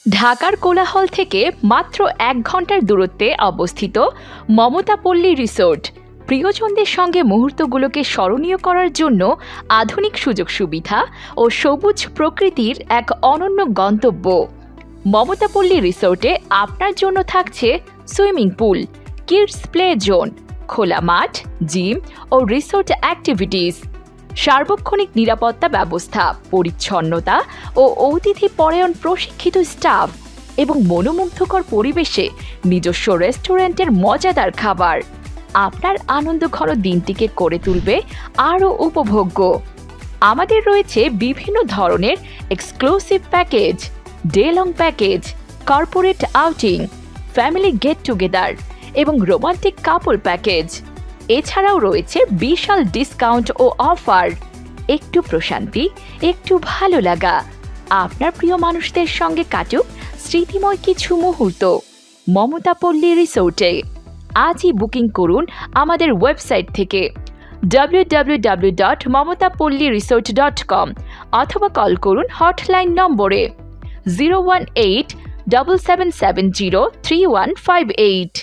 ঢাকার কোলাহল থেকে মাত্র ১ ঘন্টার দূরত্বে অবস্থিত মমতা পল্লী রিসোর্ট প্রিয়জনদের সঙ্গে মুহূর্তগুলোকে স্মরণীয় করার জন্য আধুনিক সুযোগ সুবিধা ও সবুজ প্রকৃতির এক অনন্য গন্তব্য। মমতা পল্লী রিসোর্টে আপনার জন্য থাকছে swimming pool, kids play zone, খোলা মাঠ, জিম ও রিসোর্ট অ্যাক্টিভিটিস, সার্বক্ষণিক নিরাপত্তা ব্যবস্থা, পরিচ্ছন্নতা ও অতিথি পরায়ণ প্রশিক্ষিত স্টাফ এবং মনোমুগ্ধকর পরিবেশে নিজস্ব রেস্টুরেন্টের মজাদার খাবার আপনার আনন্দঘন দিনটিকে করে তুলবে আরও উপভোগ্য। আমাদের রয়েছে বিভিন্ন ধরনের exclusive package, day long package, corporate outing, family get together এবং রোমান্টিক কাপল প্যাকেজ। এছাড়াও রয়েছে বিশাল ডিসকাউন্ট ও অফার। একটু প্রশান্তি, একটু ভালো লাগা, আপনার প্রিয় মানুষদের সঙ্গে কাটুক স্মৃতিময় কিছু মুহূর্ত মমতা পল্লী রিসোর্টে। আজই বুকিং করুন আমাদের ওয়েবসাইট থেকে www.mamatapolliresort.com অথবা কল করুন হটলাইন নম্বরে 018-7770-3158।